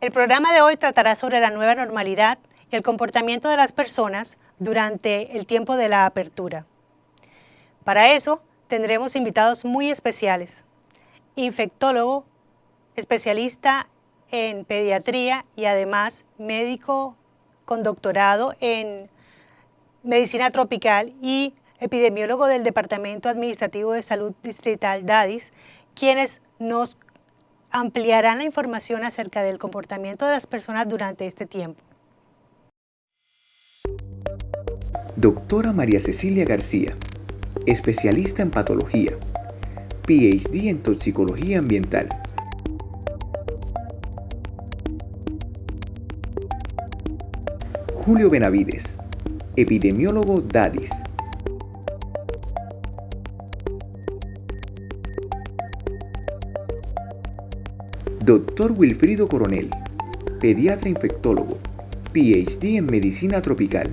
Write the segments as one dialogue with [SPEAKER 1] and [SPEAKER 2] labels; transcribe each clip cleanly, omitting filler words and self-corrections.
[SPEAKER 1] El programa de hoy tratará sobre la nueva normalidad y el comportamiento de las personas durante el tiempo de la apertura. Para eso, tendremos invitados muy especiales. Infectólogo, especialista en pediatría y además médico con doctorado en medicina tropical y epidemiólogo del Departamento Administrativo de Salud Distrital DADIS, quienes nos ampliarán la información acerca del comportamiento de las personas durante este tiempo.
[SPEAKER 2] Doctora María Cecilia García, especialista en patología, PhD en toxicología ambiental. Julio Benavides, epidemiólogo DADIS. Doctor Wilfrido Coronel, pediatra infectólogo, PhD en medicina tropical.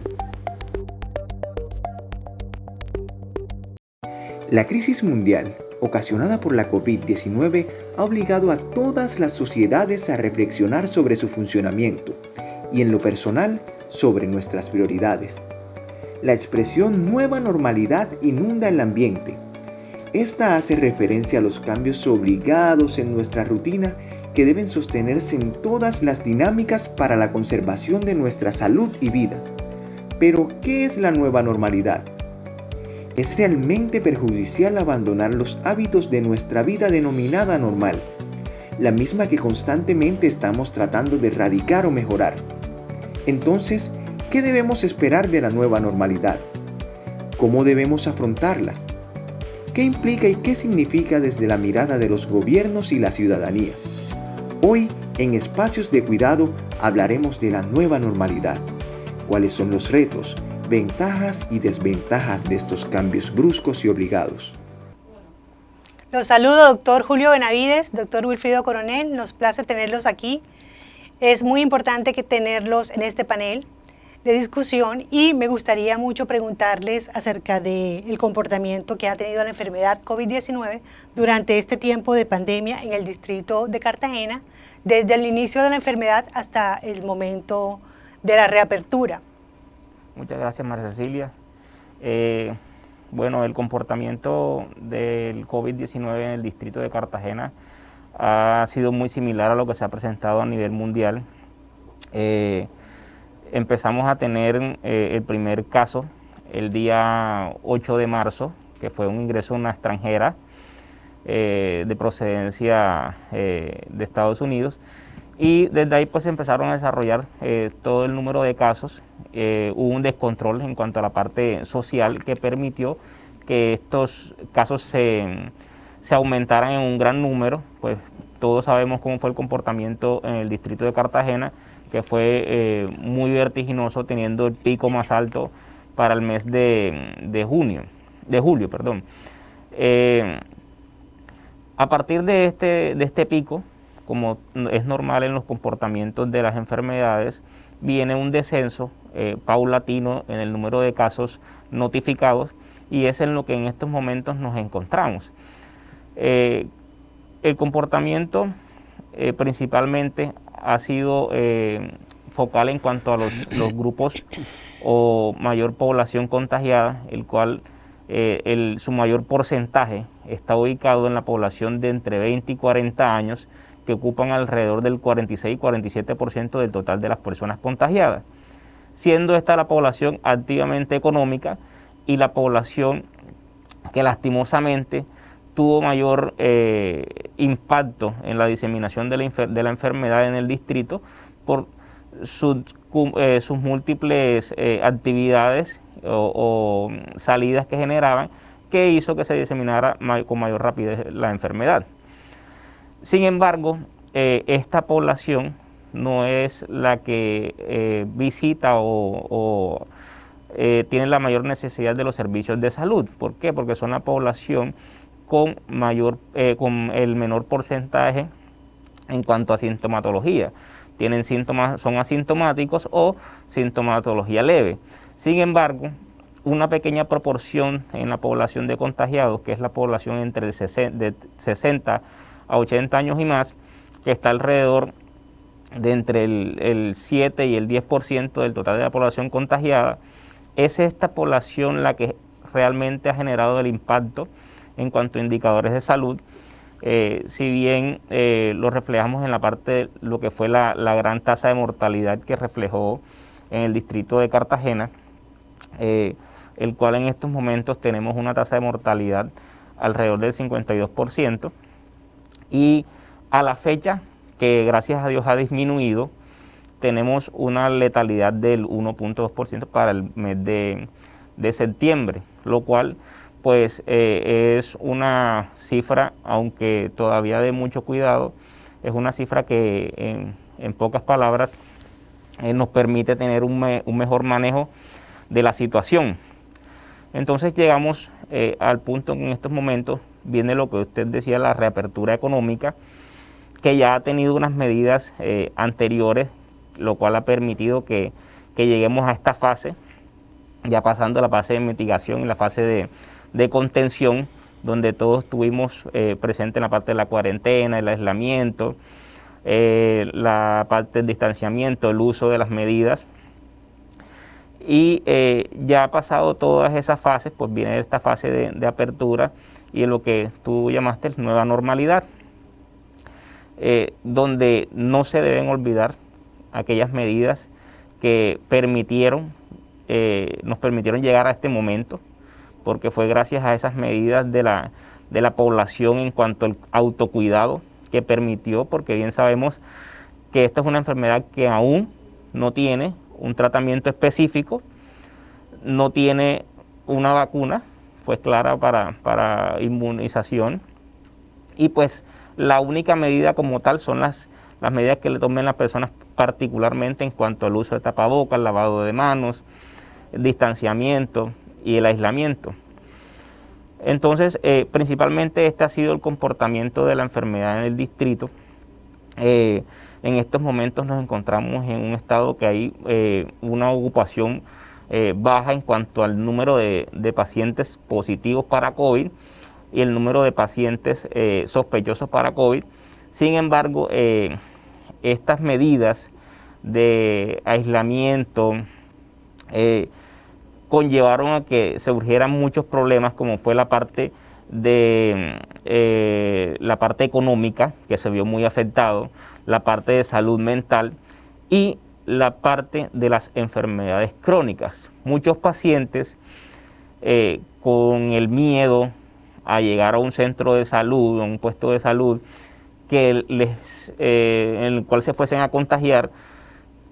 [SPEAKER 2] La crisis mundial, ocasionada por la COVID-19, ha obligado a todas las sociedades a reflexionar sobre su funcionamiento y, en lo personal, sobre nuestras prioridades. La expresión nueva normalidad inunda el ambiente. Esta hace referencia a los cambios obligados en nuestra rutina que deben sostenerse en todas las dinámicas para la conservación de nuestra salud y vida. Pero, ¿qué es la nueva normalidad? ¿Es realmente perjudicial abandonar los hábitos de nuestra vida denominada normal, la misma que constantemente estamos tratando de erradicar o mejorar? Entonces, ¿qué debemos esperar de la nueva normalidad? ¿Cómo debemos afrontarla? ¿Qué implica y qué significa desde la mirada de los gobiernos y la ciudadanía? Hoy, en Espacios de Cuidado, hablaremos de la nueva normalidad. ¿Cuáles son los retos, ventajas y desventajas de estos cambios bruscos y obligados?
[SPEAKER 1] Los saludo, doctor Julio Benavides, doctor Wilfrido Coronel, nos place tenerlos aquí. Es muy importante que tenerlos en este panel de discusión y me gustaría mucho preguntarles acerca del comportamiento que ha tenido la enfermedad COVID-19 durante este tiempo de pandemia en el distrito de Cartagena, desde el inicio de la enfermedad hasta el momento de la reapertura.
[SPEAKER 3] Muchas gracias, María Cecilia. Bueno, el comportamiento del COVID-19 en el distrito de Cartagena ha sido muy similar a lo que se ha presentado a nivel mundial. Empezamos a tener el primer caso el día 8 de marzo, que fue un ingreso de una extranjera de procedencia de Estados Unidos, y desde ahí pues empezaron a desarrollar todo el número de casos. Hubo un descontrol en cuanto a la parte social que permitió que estos casos se aumentaran en un gran número. Pues todos sabemos cómo fue el comportamiento en el distrito de Cartagena, que fue muy vertiginoso, teniendo el pico más alto para el mes de julio. A partir de este pico, como es normal en los comportamientos de las enfermedades, viene un descenso paulatino en el número de casos notificados, y es en lo que en estos momentos nos encontramos. El comportamiento principalmente ha sido focal en cuanto a los grupos o mayor población contagiada, el cual su mayor porcentaje está ubicado en la población de entre 20 y 40 años, que ocupan alrededor del 46 y 47% del total de las personas contagiadas, siendo esta la población activamente económica y la población que lastimosamente tuvo mayor impacto en la diseminación de la enfermedad en el distrito por sus múltiples actividades o salidas que generaban, que hizo que se diseminara con mayor rapidez la enfermedad. Sin embargo, esta población no es la que visita o tiene la mayor necesidad de los servicios de salud. ¿Por qué? Porque son la población con el menor porcentaje en cuanto a sintomatología. Tienen síntomas, son asintomáticos o sintomatología leve. Sin embargo, una pequeña proporción en la población de contagiados, que es la población entre de 60 a 80 años y más, que está alrededor de entre el 7 y el 10% del total de la población contagiada, es esta población la que realmente ha generado el impacto en cuanto a indicadores de salud. Si bien lo reflejamos en la parte de lo que fue la gran tasa de mortalidad que reflejó en el distrito de Cartagena, el cual en estos momentos tenemos una tasa de mortalidad alrededor del 52%, y a la fecha, que gracias a Dios ha disminuido, tenemos una letalidad del 1.2% para el mes de septiembre, lo cual pues es una cifra, aunque todavía de mucho cuidado, es una cifra que en pocas palabras nos permite tener un mejor manejo de la situación. Entonces llegamos al punto en estos momentos, viene lo que usted decía, la reapertura económica, que ya ha tenido unas medidas anteriores, lo cual ha permitido que lleguemos a esta fase, ya pasando la fase de mitigación y la fase de contención, donde todos estuvimos presentes en la parte de la cuarentena, el aislamiento, la parte del distanciamiento, el uso de las medidas. Y ya ha pasado todas esas fases, pues viene esta fase de apertura y en lo que tú llamaste nueva normalidad, donde no se deben olvidar aquellas medidas que nos permitieron llegar a este momento, porque fue gracias a esas medidas de la población en cuanto al autocuidado que permitió, porque bien sabemos que esta es una enfermedad que aún no tiene un tratamiento específico, no tiene una vacuna pues clara para inmunización, y pues la única medida como tal son las medidas que le tomen las personas, particularmente en cuanto al uso de tapabocas, lavado de manos, distanciamiento y el aislamiento. Entonces, principalmente este ha sido el comportamiento de la enfermedad en el distrito. En estos momentos nos encontramos en un estado que hay una ocupación baja en cuanto al número de pacientes positivos para COVID y el número de pacientes sospechosos para COVID. Sin embargo, estas medidas de aislamiento conllevaron a que se urgieran muchos problemas, como fue la parte económica, que se vio muy afectado, la parte de salud mental y la parte de las enfermedades crónicas. Muchos pacientes con el miedo a llegar a un centro de salud, a un puesto de salud, en el cual se fuesen a contagiar,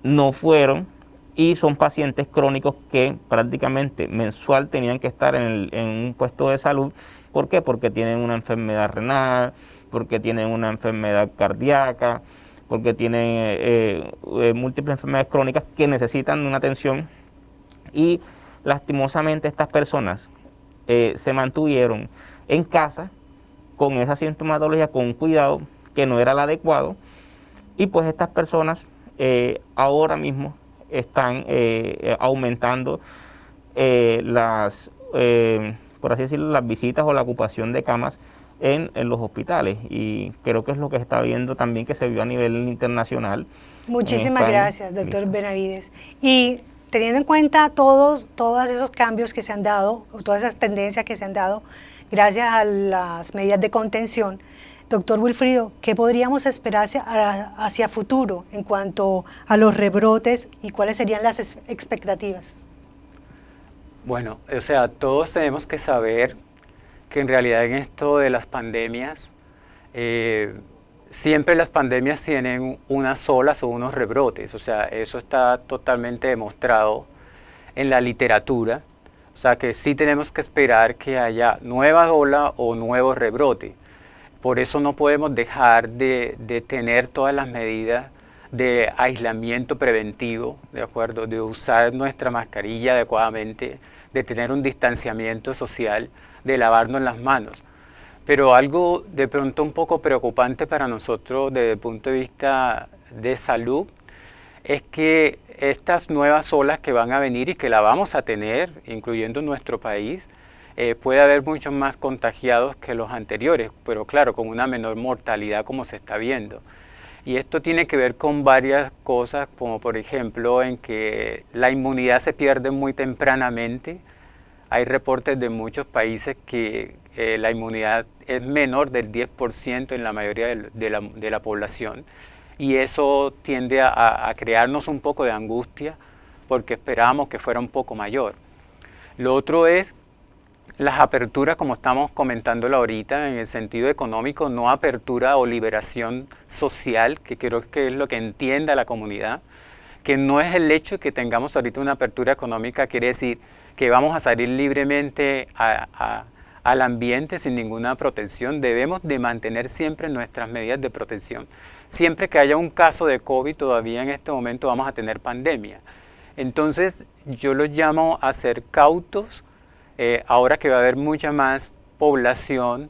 [SPEAKER 3] no fueron, y son pacientes crónicos que prácticamente mensual tenían que estar en un puesto de salud. ¿Por qué? Porque tienen una enfermedad renal, porque tienen una enfermedad cardíaca, porque tienen múltiples enfermedades crónicas que necesitan una atención, y lastimosamente estas personas se mantuvieron en casa con esa sintomatología, con un cuidado que no era el adecuado, y pues estas personas ahora mismo están aumentando por así decirlo, las visitas o la ocupación de camas en los hospitales, y creo que es lo que se está viendo también, que se vio a nivel internacional.
[SPEAKER 1] Muchísimas gracias, doctor Benavides. Y teniendo en cuenta todos esos cambios que se han dado, o todas esas tendencias que se han dado, gracias a las medidas de contención, doctor Wilfrido, ¿qué podríamos esperar hacia futuro en cuanto a los rebrotes y cuáles serían las expectativas?
[SPEAKER 4] Bueno, o sea, todos tenemos que saber que en realidad en esto de las pandemias, siempre las pandemias tienen unas olas o unos rebrotes, o sea, eso está totalmente demostrado en la literatura, o sea que sí tenemos que esperar que haya nueva ola o nuevo rebrote. Por eso no podemos dejar de tener todas las medidas de aislamiento preventivo, ¿de acuerdo? De usar nuestra mascarilla adecuadamente, de tener un distanciamiento social, de lavarnos las manos. Pero algo de pronto un poco preocupante para nosotros desde el punto de vista de salud es que estas nuevas olas que van a venir y que la vamos a tener, incluyendo nuestro país, puede haber muchos más contagiados que los anteriores, pero claro, con una menor mortalidad como se está viendo. Y esto tiene que ver con varias cosas, como por ejemplo en que la inmunidad se pierde muy tempranamente. Hay reportes de muchos países que la inmunidad es menor del 10% en la mayoría de la población. Y eso tiende a crearnos un poco de angustia porque esperábamos que fuera un poco mayor. Lo otro es las aperturas, como estamos comentándolo ahorita, en el sentido económico, no apertura o liberación social, que creo que es lo que entienda la comunidad, que no es el hecho de que tengamos ahorita una apertura económica, quiere decir que vamos a salir libremente al ambiente sin ninguna protección. Debemos de mantener siempre nuestras medidas de protección. Siempre que haya un caso de COVID, todavía en este momento vamos a tener pandemia. Entonces, yo los llamo a ser cautos, ahora que va a haber mucha más población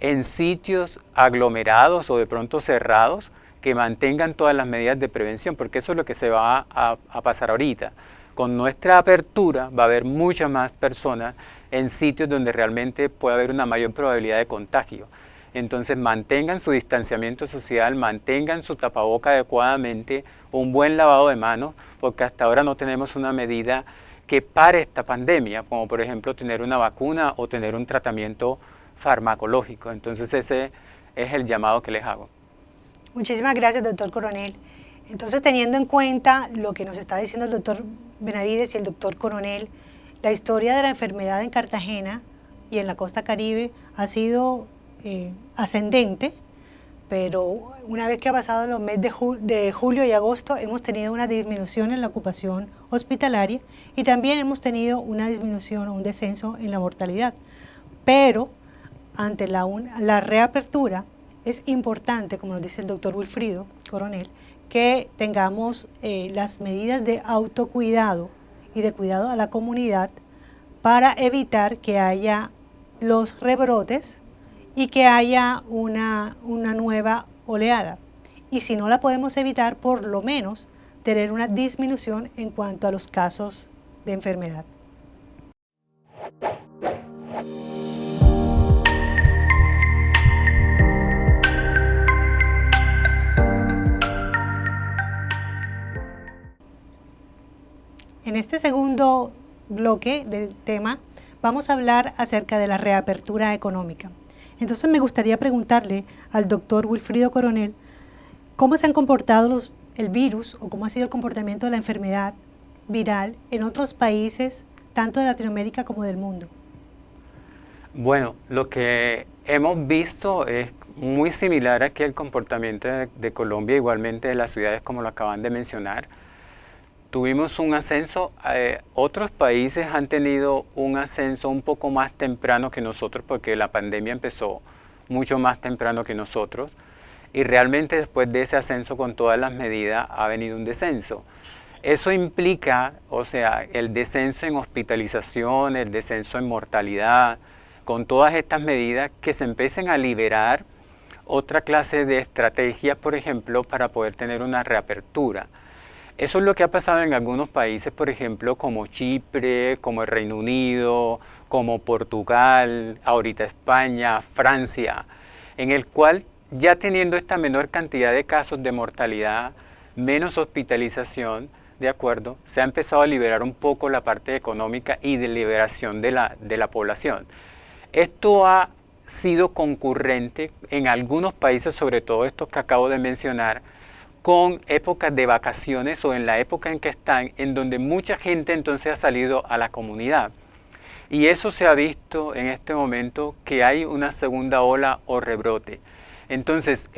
[SPEAKER 4] en sitios aglomerados o de pronto cerrados, que mantengan todas las medidas de prevención, porque eso es lo que se va a pasar ahorita. Con nuestra apertura va a haber muchas más personas en sitios donde realmente puede haber una mayor probabilidad de contagio. Entonces mantengan su distanciamiento social, mantengan su tapaboca adecuadamente, un buen lavado de manos, porque hasta ahora no tenemos una medida que pare esta pandemia, como por ejemplo tener una vacuna o tener un tratamiento farmacológico. Entonces ese es el llamado que les hago.
[SPEAKER 1] Muchísimas gracias, doctor Coronel. Entonces, teniendo en cuenta lo que nos está diciendo el doctor Benavides y el doctor Coronel, la historia de la enfermedad en Cartagena y en la costa Caribe ha sido ascendente, pero una vez que ha pasado los meses de julio y agosto, hemos tenido una disminución en la ocupación hospitalaria y también hemos tenido una disminución o un descenso en la mortalidad. Pero ante la reapertura es importante, como nos dice el doctor Wilfrido Coronel, que tengamos las medidas de autocuidado y de cuidado a la comunidad para evitar que haya los rebrotes y que haya una nueva oleada. Y si no la podemos evitar, por lo menos tener una disminución en cuanto a los casos de enfermedad. En este segundo bloque del tema vamos a hablar acerca de la reapertura económica. Entonces me gustaría preguntarle al doctor Wilfrido Coronel cómo se han comportado el virus o cómo ha sido el comportamiento de la enfermedad viral en otros países, tanto de Latinoamérica como del mundo.
[SPEAKER 4] Bueno, lo que hemos visto es muy similar aquí al comportamiento de Colombia, igualmente de las ciudades como lo acaban de mencionar. Tuvimos un ascenso, otros países han tenido un ascenso un poco más temprano que nosotros porque la pandemia empezó mucho más temprano que nosotros y realmente después de ese ascenso con todas las medidas ha venido un descenso. Eso implica, o sea, el descenso en hospitalización, el descenso en mortalidad, con todas estas medidas que se empiecen a liberar otra clase de estrategias, por ejemplo, para poder tener una reapertura. Eso es lo que ha pasado en algunos países, por ejemplo, como Chipre, como el Reino Unido, como Portugal, ahorita España, Francia, en el cual ya teniendo esta menor cantidad de casos de mortalidad, menos hospitalización, ¿de acuerdo? Se ha empezado a liberar un poco la parte económica y de liberación de la población. Esto ha sido concurrente en algunos países, sobre todo estos que acabo de mencionar, con épocas de vacaciones o en la época en que están, en donde mucha gente entonces ha salido a la comunidad. Y eso se ha visto en este momento que hay una segunda ola o rebrote. Entonces,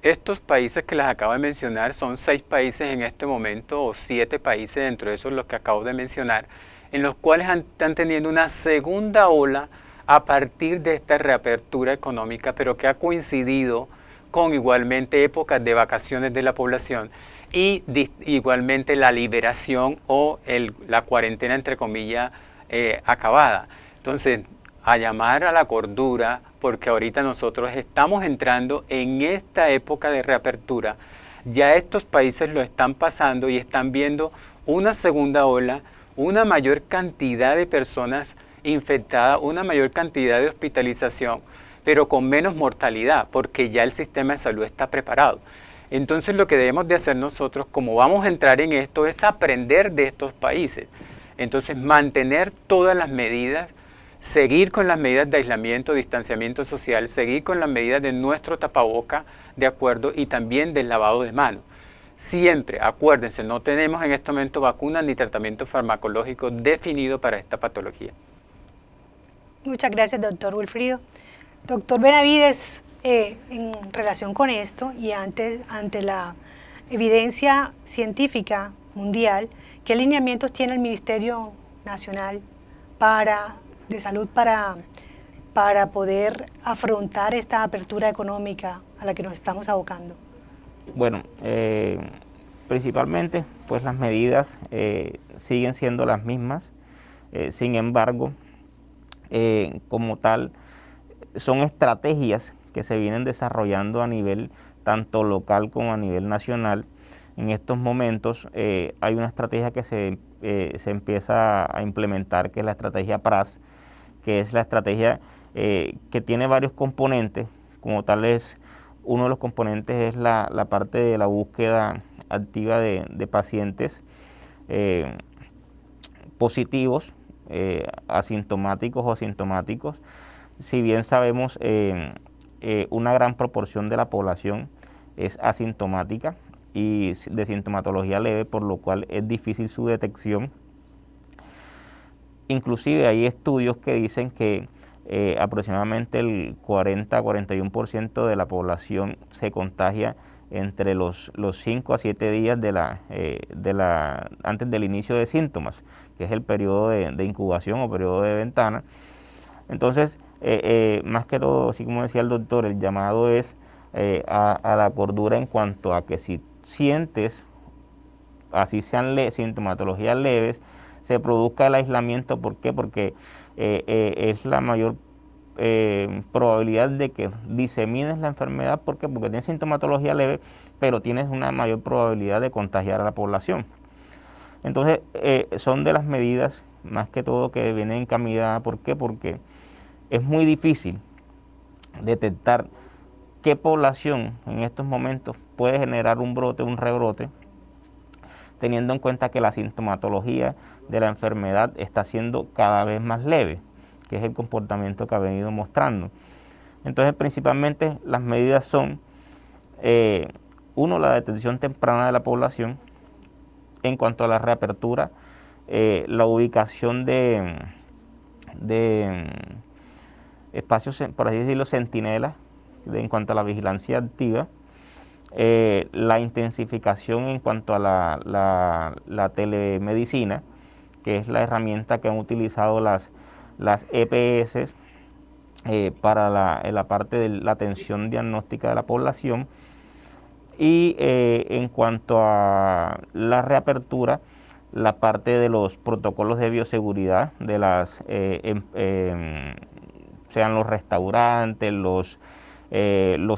[SPEAKER 4] estos países que les acabo de mencionar son 6 países en este momento o 7 países dentro de esos los que acabo de mencionar, en los cuales están teniendo una segunda ola a partir de esta reapertura económica, pero que ha coincidido con igualmente épocas de vacaciones de la población y igualmente la liberación o la cuarentena, entre comillas, acabada. Entonces, a llamar a la cordura, porque ahorita nosotros estamos entrando en esta época de reapertura. Ya estos países lo están pasando y están viendo una segunda ola, una mayor cantidad de personas infectadas, una mayor cantidad de hospitalización, pero con menos mortalidad, porque ya el sistema de salud está preparado. Entonces lo que debemos de hacer nosotros, como vamos a entrar en esto, es aprender de estos países. Entonces mantener todas las medidas, seguir con las medidas de aislamiento, distanciamiento social, seguir con las medidas de nuestro tapaboca, de acuerdo, y también del lavado de manos. Siempre, acuérdense, no tenemos en este momento vacunas ni tratamiento farmacológico definido para esta patología.
[SPEAKER 1] Muchas gracias, doctor Wilfrido. Doctor Benavides, en relación con esto y ante la evidencia científica mundial, ¿qué alineamientos tiene el Ministerio Nacional de Salud para poder afrontar esta apertura económica a la que nos estamos abocando?
[SPEAKER 3] Bueno, principalmente pues las medidas siguen siendo las mismas, sin embargo, como tal, son estrategias que se vienen desarrollando a nivel tanto local como a nivel nacional. En estos momentos hay una estrategia que se empieza a implementar, que es la estrategia PRAS, que es la estrategia que tiene varios componentes. Como tal, uno de los componentes es la parte de la búsqueda activa de pacientes positivos, asintomáticos o asintomáticos. Si bien sabemos, una gran proporción de la población es asintomática y de sintomatología leve, por lo cual es difícil su detección. Inclusive hay estudios que dicen que aproximadamente el 40-41% de la población se contagia entre los 5 a 7 días antes del inicio de síntomas, que es el periodo de incubación o periodo de ventana. Entonces, más que todo, así como decía el doctor, el llamado es a la cordura en cuanto a que si sientes, así sean sintomatologías leves, se produzca el aislamiento. ¿Por qué? Porque es la mayor probabilidad de que disemines la enfermedad. ¿Por qué? Porque tienes sintomatología leve, pero tienes una mayor probabilidad de contagiar a la población. Entonces, son de las medidas, más que todo, que vienen encaminadas. ¿Por qué? Porque es muy difícil detectar qué población en estos momentos puede generar un brote, un rebrote, teniendo en cuenta que la sintomatología de la enfermedad está siendo cada vez más leve, que es el comportamiento que ha venido mostrando. Entonces, principalmente las medidas son, uno, la detección temprana de la población. En cuanto a la reapertura, la ubicación de espacios, por así decirlo, centinelas, en cuanto a la vigilancia activa, la intensificación en cuanto a la telemedicina, que es la herramienta que han utilizado las EPS para la parte de la atención diagnóstica de la población. Y en cuanto a la reapertura, la parte de los protocolos de bioseguridad de sean los restaurantes, los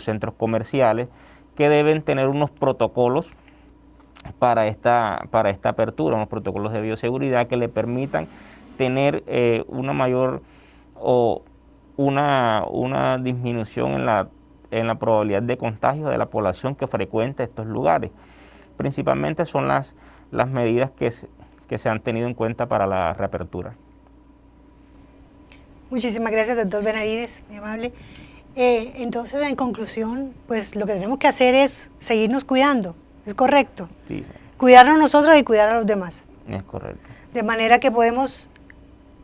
[SPEAKER 3] centros comerciales, que deben tener unos protocolos para esta apertura, unos protocolos de bioseguridad que le permitan tener una mayor o una disminución en la probabilidad de contagio de la población que frecuenta estos lugares. Principalmente son las medidas que se han tenido en cuenta para la reapertura.
[SPEAKER 1] Muchísimas gracias, doctor Benavides, muy amable. Entonces, en conclusión, pues lo que tenemos que hacer es seguirnos cuidando, ¿es correcto?
[SPEAKER 3] Sí.
[SPEAKER 1] Cuidarnos nosotros y cuidar a los demás.
[SPEAKER 3] Es correcto.
[SPEAKER 1] De manera que podemos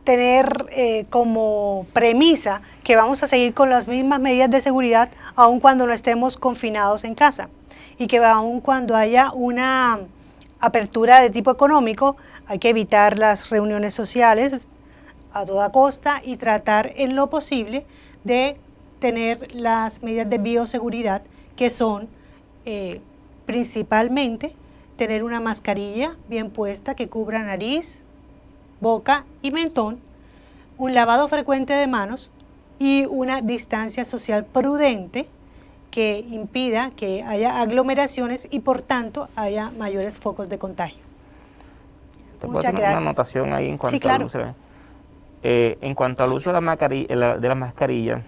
[SPEAKER 1] tener como premisa que vamos a seguir con las mismas medidas de seguridad aun cuando no estemos confinados en casa, y que aun cuando haya una apertura de tipo económico hay que evitar las reuniones sociales a toda costa y tratar en lo posible de tener las medidas de bioseguridad, que son principalmente tener una mascarilla bien puesta que cubra nariz, boca y mentón, un lavado frecuente de manos y una distancia social prudente que impida que haya aglomeraciones y por tanto haya mayores focos de contagio. Muchas gracias.
[SPEAKER 3] Una anotación ahí en cuanto
[SPEAKER 1] Sí, claro.
[SPEAKER 3] al uso. En cuanto al uso de la mascarilla,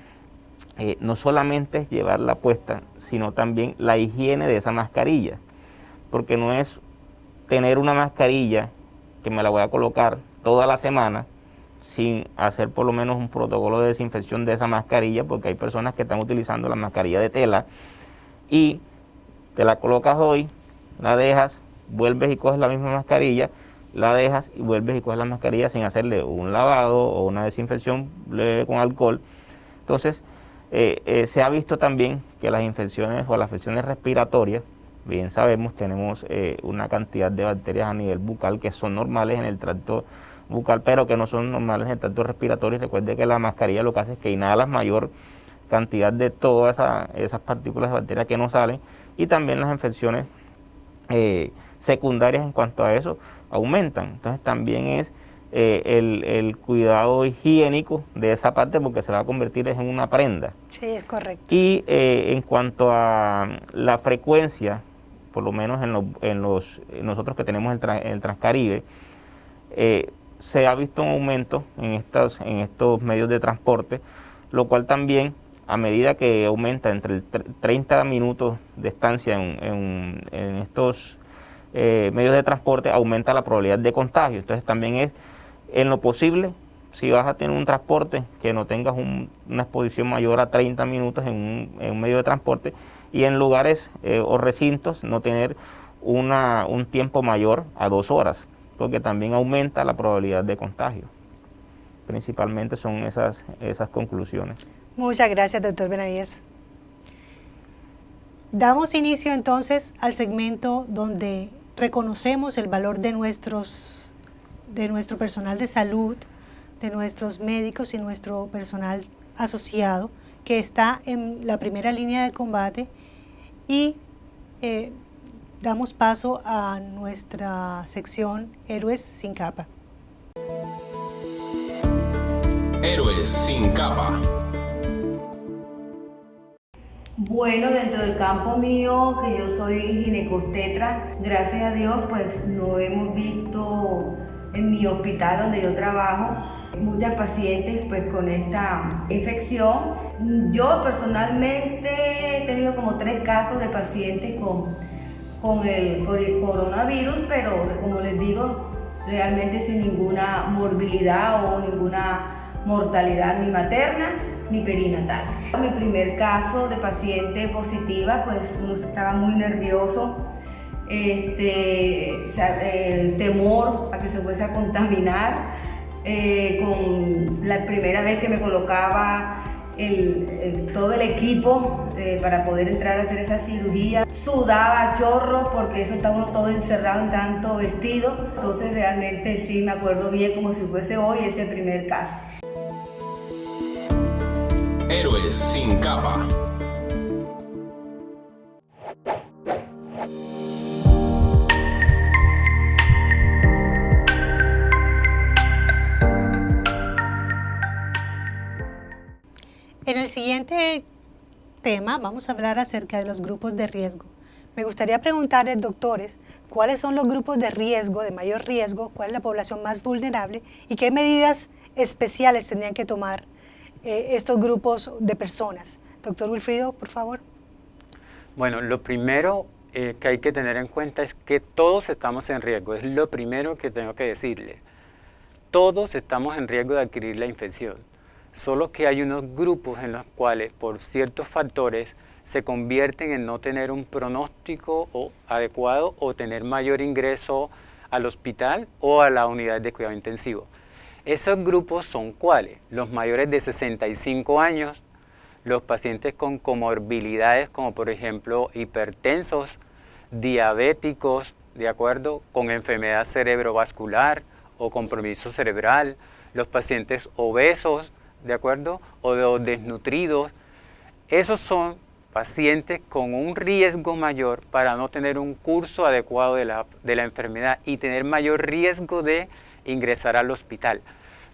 [SPEAKER 3] no solamente es llevarla puesta, sino también la higiene de esa mascarilla, porque no es tener una mascarilla que me la voy a colocar toda la semana sin hacer por lo menos un protocolo de desinfección de esa mascarilla, porque hay personas que están utilizando la mascarilla de tela y te la colocas hoy, la dejas, vuelves y coges la misma mascarilla, la dejas y vuelves y coges la mascarilla sin hacerle un lavado o una desinfección leve con alcohol. Entonces, se ha visto también que las infecciones o las afecciones respiratorias, bien sabemos, tenemos una cantidad de bacterias a nivel bucal que son normales en el tracto bucal, pero que no son normales en el tracto respiratorio. Recuerde que la mascarilla lo que hace es que inhalas mayor cantidad de todas esas partículas de bacterias que no salen, y también las infecciones secundarias en cuanto a eso aumentan. Entonces también es el cuidado higiénico de esa parte, porque se va a convertir en una prenda.
[SPEAKER 1] Sí, es correcto.
[SPEAKER 3] Y en cuanto a la frecuencia, por lo menos nosotros que tenemos el Transcaribe, se ha visto un aumento en estos medios de transporte, lo cual también, a medida que aumenta entre el 30 minutos de estancia en estos medios de transporte, aumenta la probabilidad de contagio. Entonces también es, en lo posible, si vas a tener un transporte, que no tengas una exposición mayor a 30 minutos en un medio de transporte, y en lugares o recintos no tener un tiempo mayor a 2 horas, porque también aumenta la probabilidad de contagio. Principalmente son esas conclusiones.
[SPEAKER 1] Muchas gracias, doctor Benavides. Damos inicio entonces al segmento donde reconocemos el valor de nuestro personal de salud, de nuestros médicos y nuestro personal asociado, que está en la primera línea de combate, y damos paso a nuestra sección Héroes sin capa.
[SPEAKER 5] Héroes sin capa.
[SPEAKER 6] Bueno, dentro del campo mío, que yo soy ginecostetra, gracias a Dios, pues no hemos visto en mi hospital donde yo trabajo muchas pacientes pues con esta infección. Yo personalmente he tenido como 3 casos de pacientes con el coronavirus, pero como les digo, realmente sin ninguna morbilidad o ninguna mortalidad ni materna ni perinatal. Mi primer caso de paciente positiva, pues uno estaba muy nervioso, el temor a que se fuese a contaminar, con la primera vez que me colocaba todo el equipo para poder entrar a hacer esa cirugía. Sudaba a chorro porque eso está uno todo encerrado en tanto vestido. Entonces realmente sí me acuerdo bien como si fuese hoy ese primer caso.
[SPEAKER 5] Héroes sin capa.
[SPEAKER 1] En el siguiente tema vamos a hablar acerca de los grupos de riesgo. Me gustaría preguntarles, doctores, cuáles son los grupos de riesgo, de mayor riesgo, cuál es la población más vulnerable y qué medidas especiales tendrían que tomar estos grupos de personas. Doctor Wilfrido, por favor.
[SPEAKER 4] Bueno, lo primero que hay que tener en cuenta es que todos estamos en riesgo. Es lo primero que tengo que decirle. Todos estamos en riesgo de adquirir la infección. Solo que hay unos grupos en los cuales, por ciertos factores, se convierten en no tener un pronóstico adecuado o tener mayor ingreso al hospital o a la unidad de cuidado intensivo. Esos grupos son ¿cuáles? Los mayores de 65 años, los pacientes con comorbilidades como por ejemplo hipertensos, diabéticos, ¿de acuerdo? Con enfermedad cerebrovascular o compromiso cerebral, los pacientes obesos, ¿de acuerdo? O desnutridos. Esos son pacientes con un riesgo mayor para no tener un curso adecuado de la enfermedad y tener mayor riesgo de ingresar al hospital.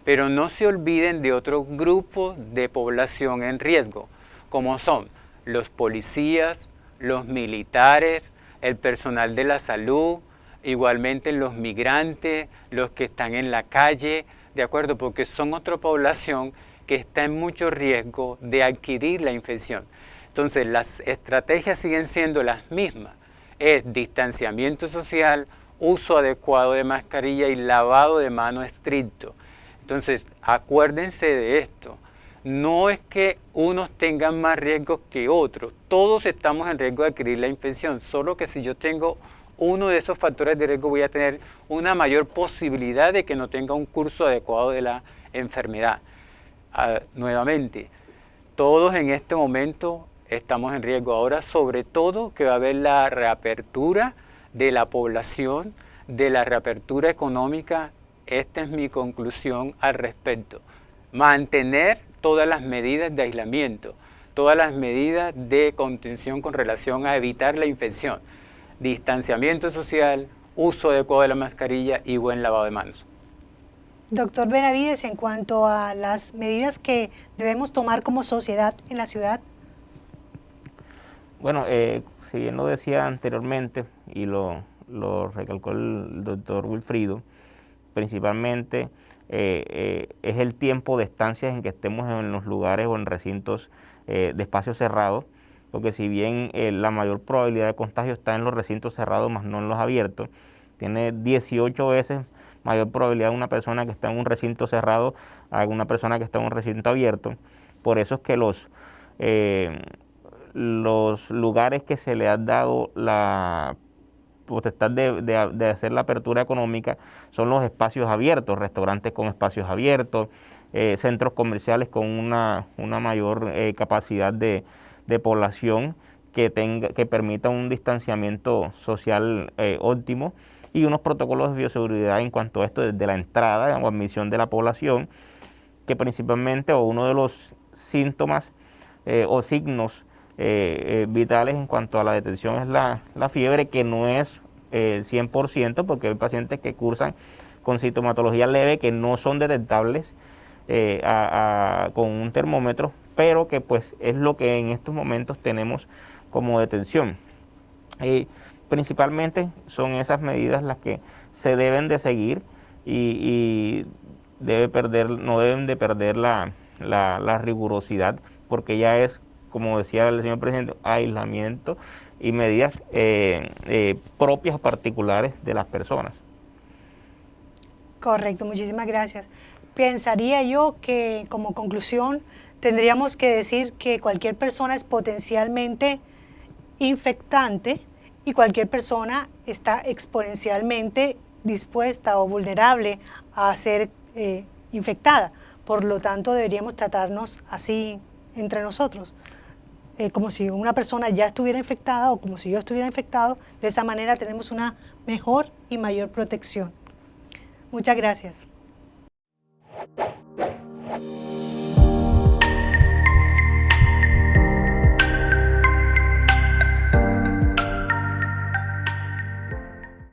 [SPEAKER 4] Pero no se olviden de otro grupo de población en riesgo, como son los policías, los militares, el personal de la salud, igualmente los migrantes, los que están en la calle, ¿de acuerdo? Porque son otra población que está en mucho riesgo de adquirir la infección. Entonces, las estrategias siguen siendo las mismas. Es distanciamiento social, uso adecuado de mascarilla y lavado de manos estricto. Entonces, acuérdense de esto. No es que unos tengan más riesgos que otros. Todos estamos en riesgo de adquirir la infección, solo que si yo tengo uno de esos factores de riesgo voy a tener una mayor posibilidad de que no tenga un curso adecuado de la enfermedad. Nuevamente, todos en este momento estamos en riesgo. Ahora, sobre todo, que va a haber la reapertura de la población, de la reapertura económica. Esta es mi conclusión al respecto. Mantener todas las medidas de aislamiento, todas las medidas de contención con relación a evitar la infección, distanciamiento social, uso adecuado de la mascarilla y buen lavado de manos.
[SPEAKER 1] Doctor Benavides, en cuanto a las medidas que debemos tomar como sociedad en la ciudad.
[SPEAKER 3] Bueno, si bien lo decía anteriormente y lo recalcó el doctor Wilfrido, principalmente es el tiempo de estancia en que estemos en los lugares o en recintos de espacios cerrados, porque si bien la mayor probabilidad de contagio está en los recintos cerrados, más no en los abiertos, tiene 18 veces mayor probabilidad una persona que está en un recinto cerrado a una persona que está en un recinto abierto. Por eso es que los lugares que se le ha dado la potestad de hacer la apertura económica son los espacios abiertos, restaurantes con espacios abiertos, centros comerciales con una mayor capacidad de población que permita un distanciamiento social óptimo y unos protocolos de bioseguridad en cuanto a esto desde la entrada o admisión de la población, que principalmente o uno de los síntomas o signos vitales en cuanto a la detención es la fiebre, que no es 100%, porque hay pacientes que cursan con sintomatología leve que no son detectables con un termómetro, pero que pues es lo que en estos momentos tenemos como detención. Principalmente son esas medidas las que se deben de seguir y no deben de perder la rigurosidad, porque ya es, como decía el señor presidente, aislamiento y medidas propias o particulares de las personas.
[SPEAKER 1] Correcto, muchísimas gracias. Pensaría yo que como conclusión tendríamos que decir que cualquier persona es potencialmente infectante y cualquier persona está exponencialmente dispuesta o vulnerable a ser infectada. Por lo tanto, deberíamos tratarnos así entre nosotros, como si una persona ya estuviera infectada o como si yo estuviera infectado. De esa manera tenemos una mejor y mayor protección. Muchas gracias.